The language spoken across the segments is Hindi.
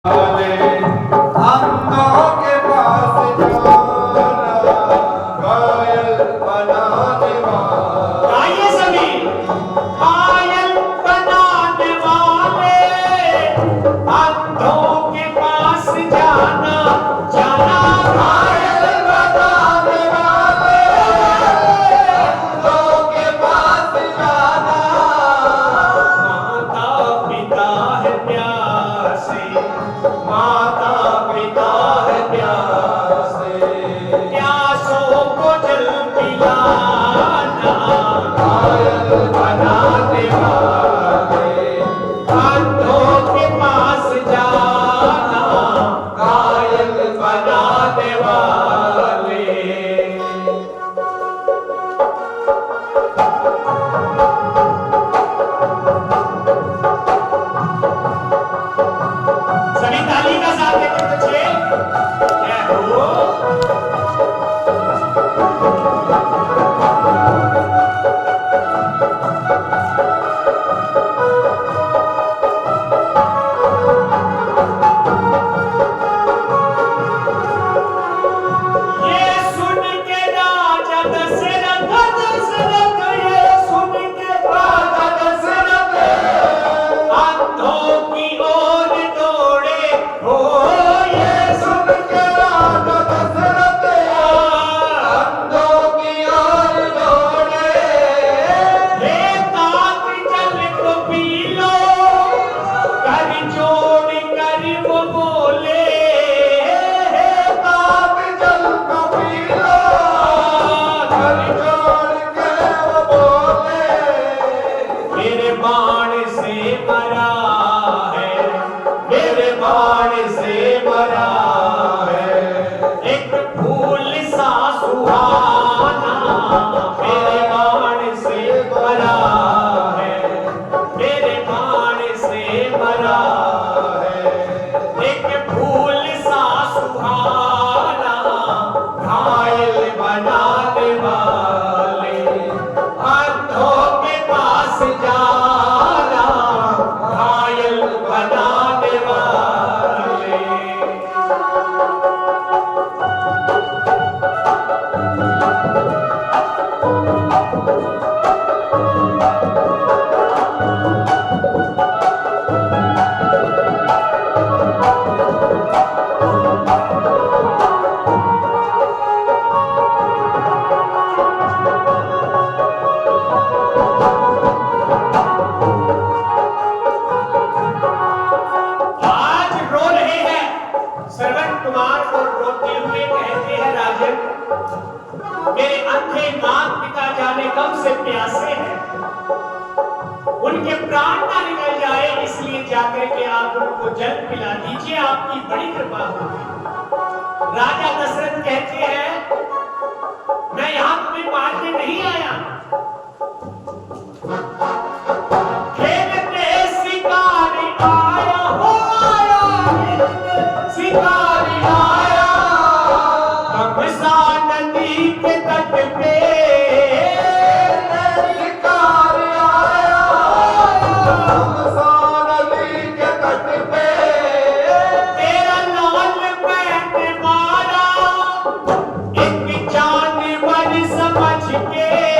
अंधों के पास जाना घायल बनाने वाला। गाइए सभी, घायल बनाने वाले अंधों के पास जाना जाना घायल बनाने वाले अंधों के पास जाना। माता पिता है प्यासे, माता पिता है प्यासे, प्यासों को जल पिलाना घायल बनाने वाले अंधों के पास जाना घायल बनाने वाले। सभी ताली का साथ देते बच्चे। जय हो। ये सुन के राजा दशरथ दशरथ, ये सुन के राजा दशरथ अंधों की ओर दौड़े हो। ये सुन के राजा दशरथ अंधों की ओर दौड़े। हे तात जल को पी लो, कर जोड़ कर वो बोले। ताप जल को पी लो, कर जोड़ के वो बोले। मेरे बाण से मरा है, मेरे बाण से मरा है एक फूल सा सुहाना। मेरे बाण से मरा है, मेरे बाण से मरा है। एक फूल सा सुहाना। घायल बनाने वाले अंधों के पास जाना घायल बनाने वाले। आज रो रहे हैं श्रवण कुमार और रोते हुए कहते हैं राजन, मेरे अंधे माता पिता जाने कब से प्यासे हैं, उनके प्राण ना निकल जाए इसलिए जाकर के आप उनको जल पिला दीजिए, आपकी बड़ी कृपा होगी। राजा दशरथ कहते हैं मैं यहां तुम्हें मारने नहीं आया, खेलने शिकारी आया हो, शिकारी आया तमसा नदी के तट पे। शिकार आया तमसा नदी के तट पे। तेरा लाल मैंने मारा एक जानवर समझ के।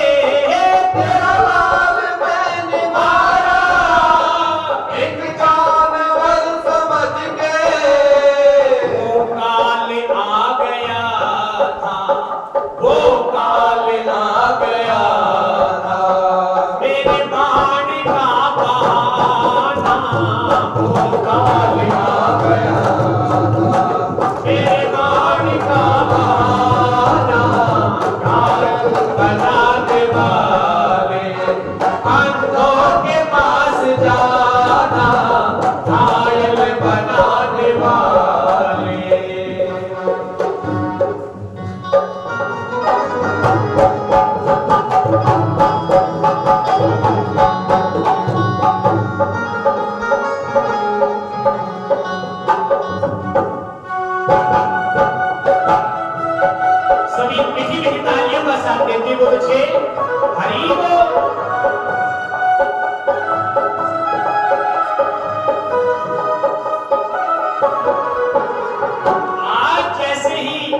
आज जैसे ही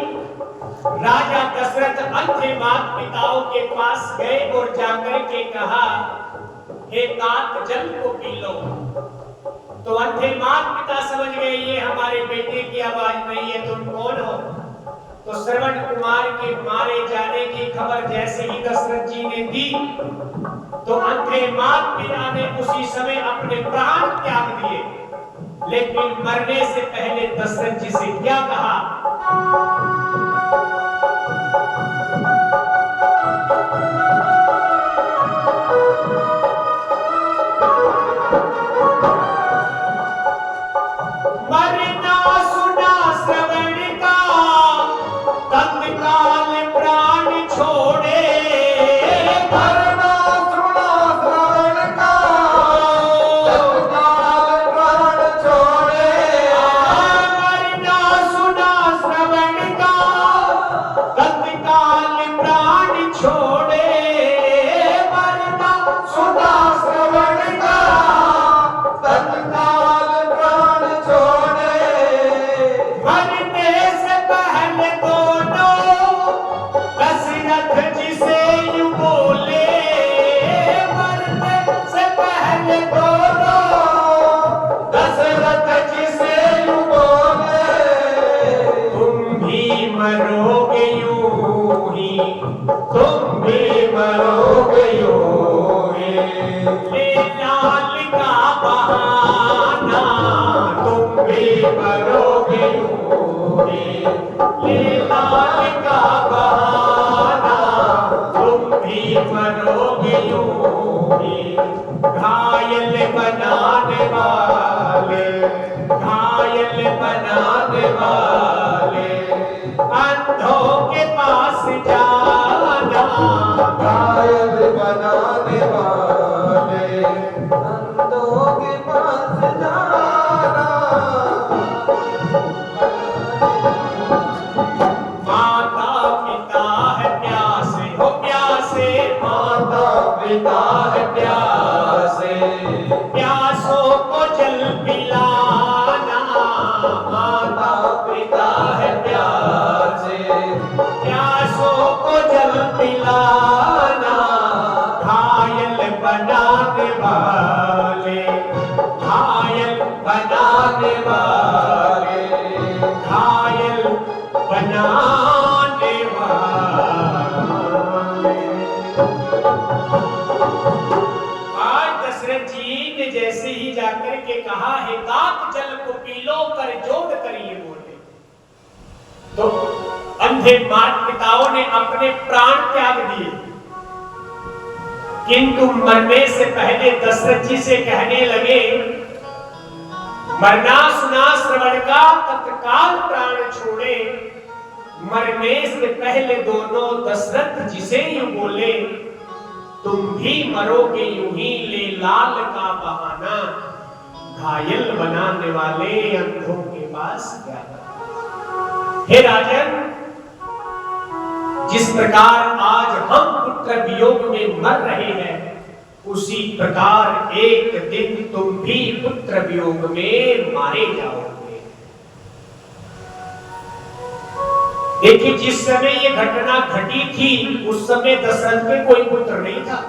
राजा दशरथ अंधे माता पिताओं के पास गए और जाकर के कहा, हे तात जल को पी लो, तो अंधे माता पिता समझ गए ये हमारे बेटे की आवाज नहीं है, तुम कौन हो? तो श्रवण कुमार के मारे जाने की खबर जैसे ही दशरथ जी ने दी, तो अंधे माता पिता ने उसी समय अपने प्राण त्याग दिए। लेकिन मरने से पहले दशरथ जी से क्या कहा? मरना सुना श्रवण का, तत्काल प्राण छोड़े। मरना सुना श्रवण का, तत्काल प्राण छोड़े। मरना सुना श्रवण का, तत्काल प्राण छोड़े। मरना सुना श्रवण का, तत्काल प्राण छोड़े। मरने से पहले दोनों दशरथ जी से यूं बोले। मरने से पहले दोनों दशरथ जी से यूं बोले, तुम भी मरोगे यूं ही, तुम भी मरोगे यूं ही। ले लाल का बहाना, तुम भी मरोगे यूं ही। ले लाल का बहाना, तुम भी मरोगे यूं ही। घायल बनाने वाले, घायल बनाने वाले, अंधों के पास जाना। घायल बनाने वाले, अंधों के पास जाना। माता पिता है प्यासे, हो प्यासे, माता पिता है प्यासे, प्यासों को जल पिलाना। माता पिता है प्यासे, प्यासों को जल पिलाना। घायल बनाने वाले, घायल बनाने वाले, घायल बनाने वाले। आज दशरथ जी ने जैसे ही जाकर के कहा, हे तात जल को पी लो, कर जोड़ करिए बोले, तो अंधे माता पिताओं ने अपने प्राण त्याग दिए। किंतु मरने से पहले दशरथ जी से कहने लगे, मरना सुना श्रवण का, तत्काल प्राण छोड़े। मरने से पहले दोनों दशरथ जी से यूं बोले, तुम भी मरोगे यूं ही। ले लाल का बहाना, घायल बनाने वाले अंधों के पास जाना। हे राजन, जिस प्रकार आज हम पुत्र वियोग में मर रहे हैं, उसी प्रकार एक दिन तुम भी पुत्र वियोग में मारे जाओगे। देखिए, जिस समय ये घटना घटी थी, उस समय दशरथ में कोई पुत्र नहीं था,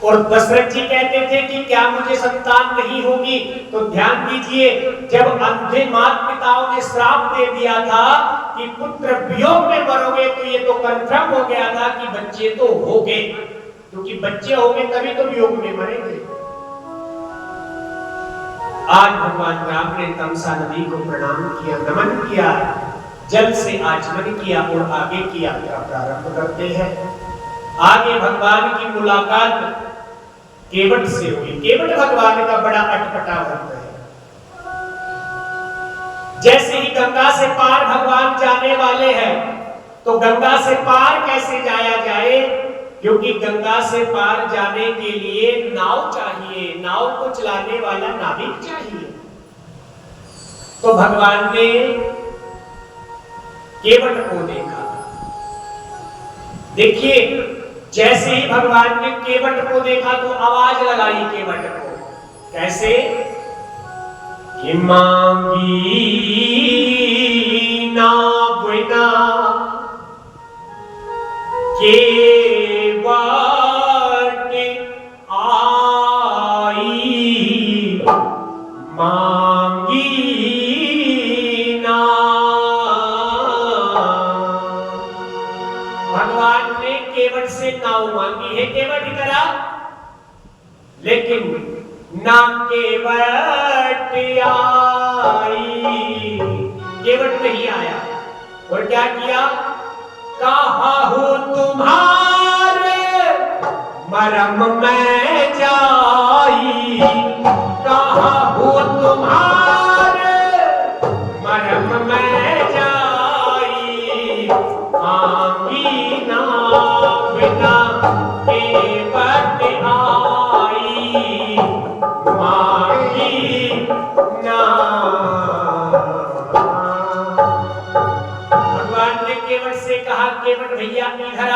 और दशरथ जी कहते थे कि क्या मुझे संतान नहीं होगी? तो ध्यान दीजिए, जब अंधे माता पिताओं ने श्राप दे दिया था कि पुत्र वियोग में मरोगे, तो ये तो कंफर्म हो गया था कि बच्चे तो होंगे, क्योंकि बच्चे होंगे तभी तो वियोग में मरेंगे। आज भगवान राम ने तमसा नदी को प्रणाम किया, नमन किया, जल से आचमन किया और आगे की यात्रा प्रारंभ करते हैं। आगे भगवान की मुलाकात केवट से हुई। केवट भगवान का बड़ा अटपटा भक्त है। जैसे ही गंगा से पार भगवान जाने वाले हैं, तो गंगा से पार कैसे जाया जाए? क्योंकि गंगा से पार जाने के लिए नाव चाहिए, नाव को चलाने वाला नाविक चाहिए। तो भगवान ने केवट को देखा। देखिए, जैसे ही भगवान ने केवट को देखा तो आवाज लगाई केवट को। कैसे? कि मांगी ना बिना केवट आई, मांगी ना। भगवान ने केवट से नाव मांगी है, केवट ही करा, लेकिन ना केवट आई, केवट नहीं आया। और क्या किया? कहा हूं तुम्हारे मरम में जाई, कहा हूं तुम्हारे मरम में जाई, मांगी ना बिना केवट आई, मांगी ना। भगवान ने केवट से कहा, केवट भैया इधर आ,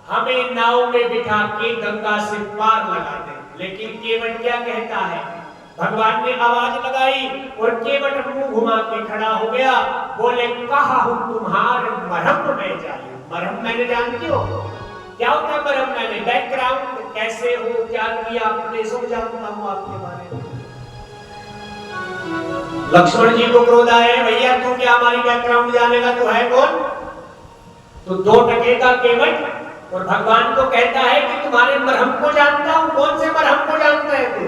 हमें नाव में बिठा के गंगा से पार लगा दे। लेकिन केवट क्या कहता है? भगवान ने आवाज लगाई और केवट मुंह घुमा के खड़ा हो गया, बोले कहा हूं तुम्हारे मरहम में जाइए। मरहम मैंने जानती हो क्या होता है? मरहम मैंने बैकग्राउंड, कैसे हो, क्या किया आपने, सब जानता हूं आपके बारे में। लक्ष्मण जी को क्रोध आया, भैया तू क्या हमारी बैकग्राउंड जानेगा, तू है कौन? तो 2 टके का केवट और भगवान को कहता है कि तुम्हारे मरहम को जानता हूं। कौन से मरहम को जानता है तू?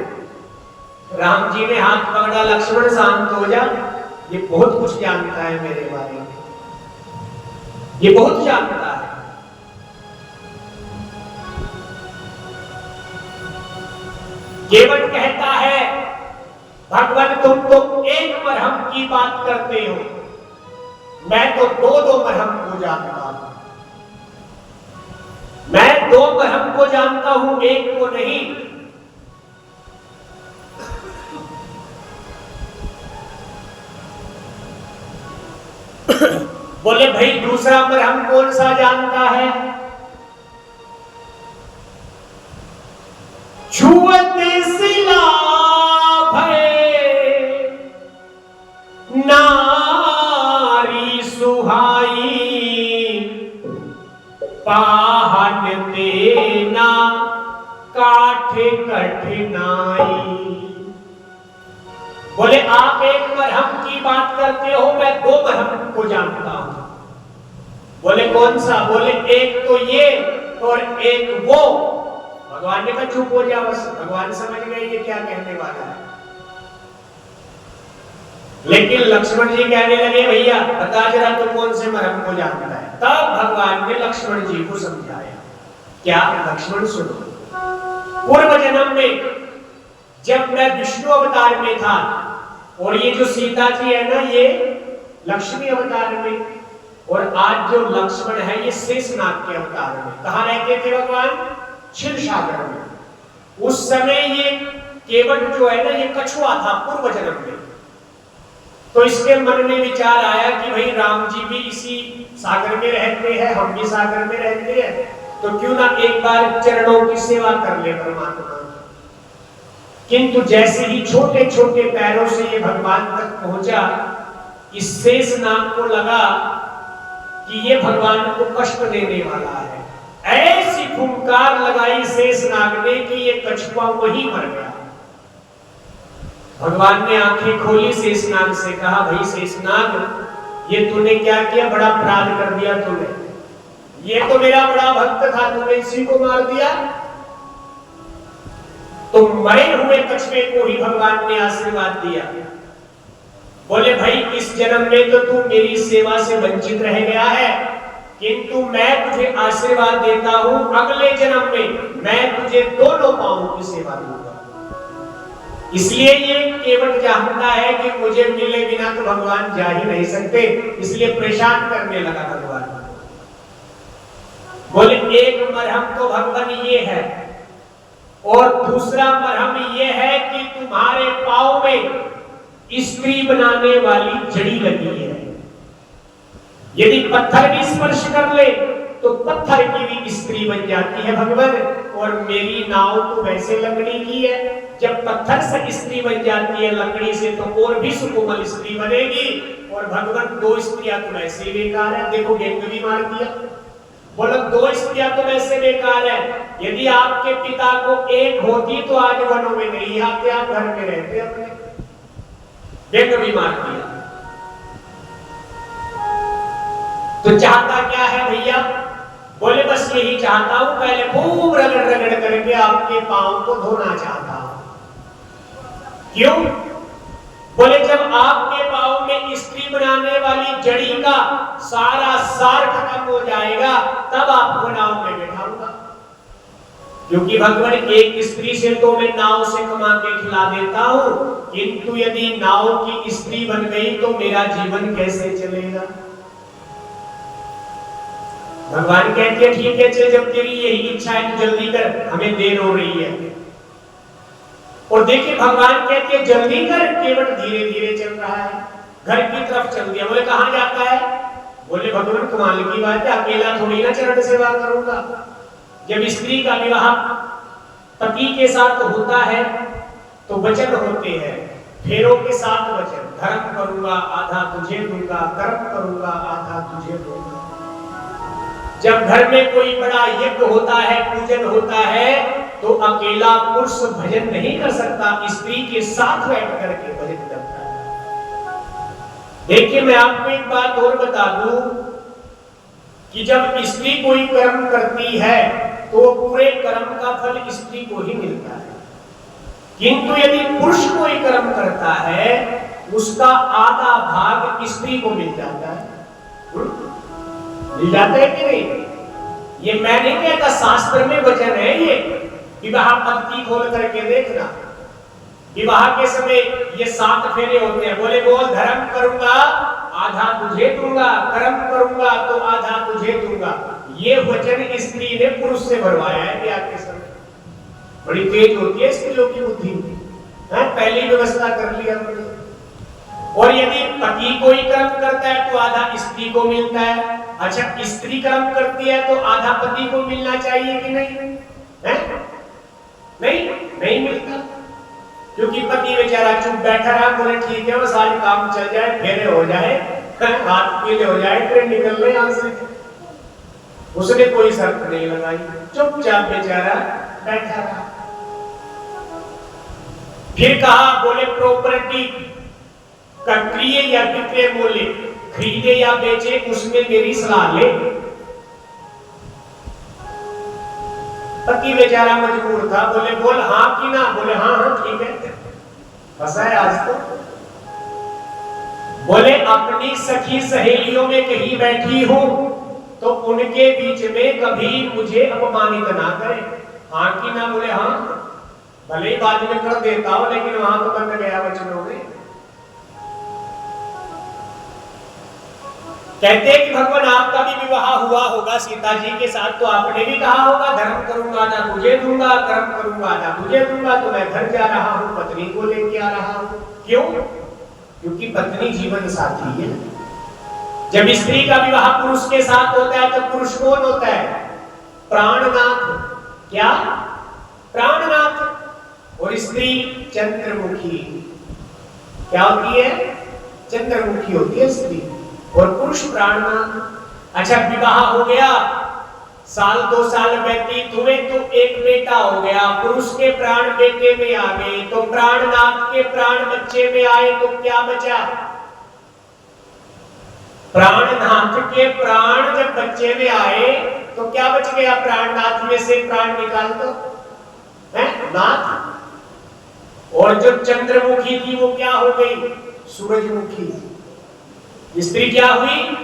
राम जी ने हाथ पकड़ा, लक्ष्मण शांत हो जा, ये बहुत कुछ जानता है मेरे बारे में, ये बहुत जानता है। केवट कहता है, भगवान तुम तो एक मरहम की बात करते हो, मैं तो 2 मरहम को जानता हूं, मैं 2 मरहम को जानता हूं, एक को नहीं। बोले भाई दूसरा मरहम कौन सा जानता है? छुअते सिला भय नारी सुहाई, पाहन देना काठ कठिनाई। बोले आप एक मरहम की बात करते हो, मैं 2 मरहम को जानता हूं। बोले कौन सा? बोले एक तो ये और एक वो। भगवान ने कहा चुप हो जा बस, भगवान समझ गए ये क्या कहने वाला है। लेकिन लक्ष्मण जी कहने लगे, भैया बता जरा तू कौन से मरहम को जानता है। तब भगवान ने लक्ष्मण जी को समझाया। क्या? लक्ष्मण सुनो, पूर्व जन्म में जब मैं विष्णु अवतार में था और ये जो सीता जी है ना, ये लक्ष्मी अवतार में, और आज जो लक्ष्मण है ये शेषनाग के अवतार में। कहां रहते थे भगवान? क्षीर सागर में। उस समय ये केवट जो है ना, ये कछुआ था पूर्व जन्म में। तो इसके मन में विचार आया कि भाई राम जी भी इसी सागर में रहते हैं, हम भी सागर में रहते हैं, तो क्यों ना एक बार चरणों की सेवा कर ले परमात्मा। किंतु जैसे ही छोटे छोटे पैरों से ये भगवान तक पहुंचा, इस शेषनाग को लगा कि ये भगवान को कष्ट देने वाला है। ऐसी फुंकार लगाई शेषनाग ने कि ये कछुआ वहीं मर गया। भगवान ने आंखें खोली, शेषनाग से कहा, भाई शेषनाग ये तूने क्या किया? बड़ा अपराध कर दिया तूने, ये तो मेरा बड़ा भक्त था, तूने इसी को मार दिया। तो मरे हुए कछुए को ही भगवान ने आशीर्वाद दिया। बोले भाई इस जन्म में तो तू मेरी सेवा से वंचित रह गया है, किंतु मैं तुझे आशीर्वाद देता हूं, अगले जन्म में मैं तुझे 2 पांवों की सेवा दूंगा। इसलिए ये केवट जानता है कि मुझे मिले बिना तो भगवान जा ही नहीं सकते, इसलिए परेशान करने लगा भगवान। बोले एक मरहम तो भगवान ये है, और दूसरा मरहम ये है कि तुम्हारे पांव में स्त्री बनाने वाली जड़ी लगी है। यदि पत्थर भी स्पर्श कर ले तो पत्थर की भी स्त्री बन जाती है भगवान। और मेरी नाव तो वैसे लकड़ी की है, जब पत्थर से स्त्री बन जाती है लकड़ी से तो और भी सुकोमल स्त्री बनेगी। और भगवान दो स्त्रियां तो वैसे ही बेकार है, देखो व्यंग भी मार दिया, बोलो दो स्त्रियां तो वैसे बेकार है। यदि आपके पिता को एक होती तो आज वनों में नहीं आते, आप घर में रहते अपने, व्यंग भी मार दिया। तो चाहता क्या है भैया? बोले बस यही चाहता हूं, पहले खूब रगड़ रगड़ करके आपके पांव को धोना चाहता हूं। क्यों? बोले जब आपके पांव में स्त्री बनाने वाली जड़ी का सारा सार खत्म हो जाएगा तब आपको नाव में बैठाऊंगा। क्योंकि भगवान एक स्त्री से तो मैं नाव से कमा के खिला देता हूं, किंतु यदि नाव की स्त्री बन गई तो मेरा जीवन कैसे चलेगा? भगवान कहते हैं ठीक है चल, जब तेरी यही इच्छा है तो जल्दी कर, हमें देर हो रही है। और देखिए भगवान कहते हैं जल्दी कर, केवट धीरे धीरे चल रहा है, घर की तरफ चल दिया। बोले कहां जाता है? बोले भगवान कमाल की बात है, अकेला थोड़ी ना चरण सेवा करूंगा। जब स्त्री का विवाह पति के साथ होता है तो वचन होते हैं, फेरों के साथ वचन, धर्म करूंगा आधा तुझे दूंगा, कर्म करूंगा आधा तुझे दूंगा। जब घर में कोई बड़ा यज्ञ होता है, पूजन होता है, तो अकेला पुरुष भजन नहीं कर सकता, स्त्री के साथ बैठ करके भजन करता है। देखिए मैं आपको एक बात और बता दूं कि जब स्त्री कोई कर्म करती है तो पूरे कर्म का फल स्त्री को ही मिलता है, किंतु यदि पुरुष कोई कर्म करता है उसका आधा भाग स्त्री को मिल जाता है। मिल जाता है कि नहीं? ये मैं नहीं कहता, शास्त्र में वचन है ये। विवाह पद्धति खोल करके देखना, विवाह के समय ये 7 फेरे होते हैं। बोले बोल धर्म करूंगा आधा तुझे दूंगा, कर्म करूंगा तो आधा तुझे दूंगा। ये वचन स्त्री ने पुरुष से भरवाया है ब्याह के समय। बड़ी तेज होती है स्त्रियों की बुद्धि, पहली व्यवस्था कर लिया हमने। और यदि पति कोई कर्म करता है तो आधा स्त्री को मिलता है। अच्छा स्त्री कर्म करती है तो आधा पति को मिलना चाहिए कि नहीं? है? नहीं मिलता, क्योंकि पति बेचारा चुप बैठा रहा, बोले ठीक है बस आज काम चल जाए, फेरे हो जाए, हाथ पीले हो जाए, ट्रेन निकल ले यहां से। उसने कोई शर्त नहीं लगाई, चुपचाप बेचारा बैठा रहा। फिर कहा बोले प्रॉपर्टी का क्रय या विक्रय मूल्य, खरीदे या बेचे उसमें मेरी सलाह ले। पति बेचारा मजबूर था, बोले बोल हाँ कि ना? बोले हाँ ठीक है, फंसा है आज तो। बोले अपनी सखी सहेलियों में कहीं बैठी हूं तो उनके बीच में कभी मुझे अपमानित ना करे, हाँ कि ना? बोले हाँ। भले ही बाद में कर देता हूं लेकिन वहां तो बन गया वचनों में। कहते हैं कि भगवान आपका भी विवाह हुआ होगा सीता जी के साथ, तो आपने भी कहा होगा धर्म करूंगा आधा तुझे दूंगा, कर्म करूंगा आधा तुझे दूंगा। तो मैं घर जा रहा हूं, पत्नी को लेके आ रहा हूं। क्यों? क्योंकि पत्नी जीवन साथी है। जब स्त्री का विवाह पुरुष के साथ होता है तो पुरुष कौन होता है? प्राणनाथ। क्या? प्राणनाथ। और स्त्री चंद्रमुखी। क्या होती है? चंद्रमुखी होती है स्त्री, और पुरुष प्राणनाथ। अच्छा विवाह हो गया, साल 2 साल व्यतीत हुए तो एक बेटा हो गया, पुरुष के प्राण बेटे में आ गए, तो प्राणनाथ के प्राण बच्चे में आए तो क्या बचा? प्राणनाथ के प्राण जब बच्चे में आए तो क्या बच गया? प्राणनाथ में से प्राण निकाल दो, है नाथ। और जो चंद्रमुखी थी वो क्या हो गई? सूरजमुखी। स्त्री क्या हुई?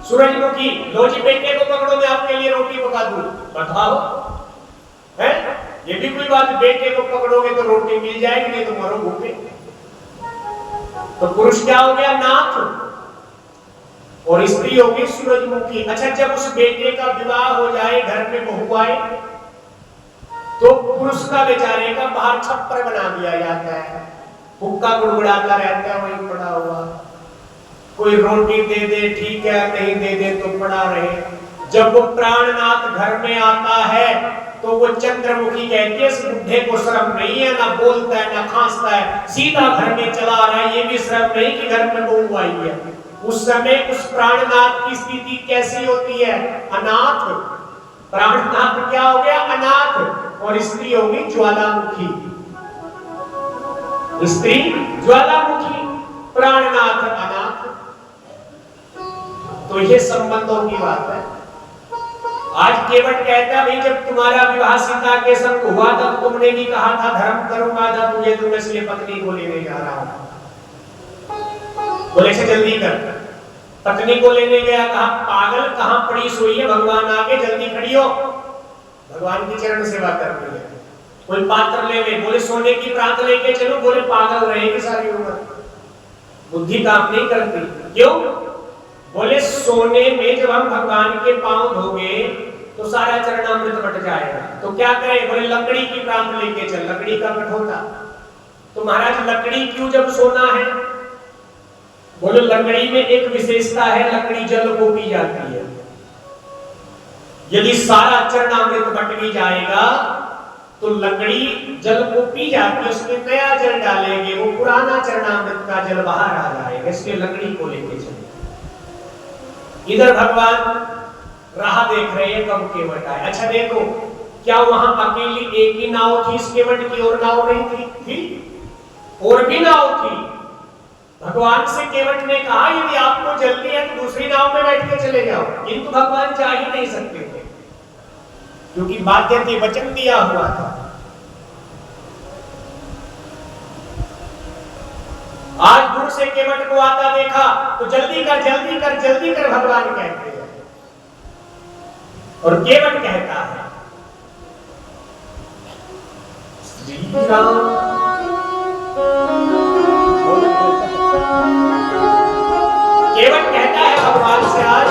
सूरजमुखी। लो जी बेटे को पकड़ो, मैं आपके लिए रोटी पका दूं। बताओ, है ये भी कोई बात? बेटे को पकड़ोगे तो रोटी मिल जाएगी, नहीं तो मरो भूखे। तो पुरुष क्या हो गया? नाथ, और स्त्री होगी सूरजमुखी। अच्छा जब उस बेटे का विवाह हो जाए, घर में बहू आए, तो पुरुष का बेचारे का बाहर छप्पर बना दिया जाता है, हुक्का गुड़गुड़ाता रहता है वहीं पड़ा हुआ। कोई रोटी दे दे ठीक है, नहीं दे दे तो पड़ा रहे। जब वो प्राणनाथ घर में आता है तो वो चंद्रमुखी कहती है इस बुढ़े को शर्म नहीं है, ना बोलता है ना खांसता है, सीधा घर में चला आ रहा है, ये भी शर्म नहीं कि घर में बहू आई है। उस समय उस प्राणनाथ की स्थिति कैसी होती है? अनाथ। प्राणनाथ क्या हो गया? अनाथ। और स्त्री होगी ज्वालामुखी। स्त्री ज्वालामुखी, प्राणनाथ अनाथ। तो ये संबंधों की बात है। आज केवट कहता भाई जब तुम्हारा विवाह सीता के संग हुआ तब तुमने भी कहा था धर्म करूंगा था तुझे, तो मैं इसलिए पत्नी को लेने जा रहा हूं। बोले से जल्दी कर। पत्नी को लेने गया, कहा पागल कहां पड़ी सोई है, भगवान आगे जल्दी खड़ी हो, भगवान की चरण सेवा करनी है। कोई पात्र ले ले, बोले सोने की प्रांत लेके चलो, बोले पागल रहेगी सारी उम्र, बुद्धि काम नहीं करती। क्यों? बोले सोने में जब हम भगवान के पांव धोगे तो सारा चरणामृत बट जाएगा, तो क्या करें? बोले लकड़ी की प्रांत लेके चल, लकड़ी का कट होता। तो महाराज लकड़ी क्यों जब सोना है? बोले लकड़ी में एक विशेषता है, लकड़ी जल को पी जाती है। यदि सारा चरणामृत बट भी जाएगा तो लकड़ी जल को पी जाती है, उसमें नया जल डालेंगे, वो पुराना चरणामृत का जल बाहर आ जाएगा, इसलिए लकड़ी को लेके चले। इधर भगवान राह देख रहे हैं कब केवट आए। अच्छा देखो, क्या वहां अकेली एक ही नाव थी इस केवट की, और नाव नहीं थी? और भी नाव थी। भगवान से केवट ने कहा यदि आपको जल्दी है तो दूसरी नाव में बैठ के चले जाओ, किंतु भगवान जा ही नहीं सकते थे क्योंकि बाध्य थी, वचन दिया हुआ था। आज दूर से केवट को आता देखा तो जल्दी कर जल्दी कर जल्दी कर भगवान कहते हैं, और केवट कहता है श्री राम। केवट कहता है भगवान से आज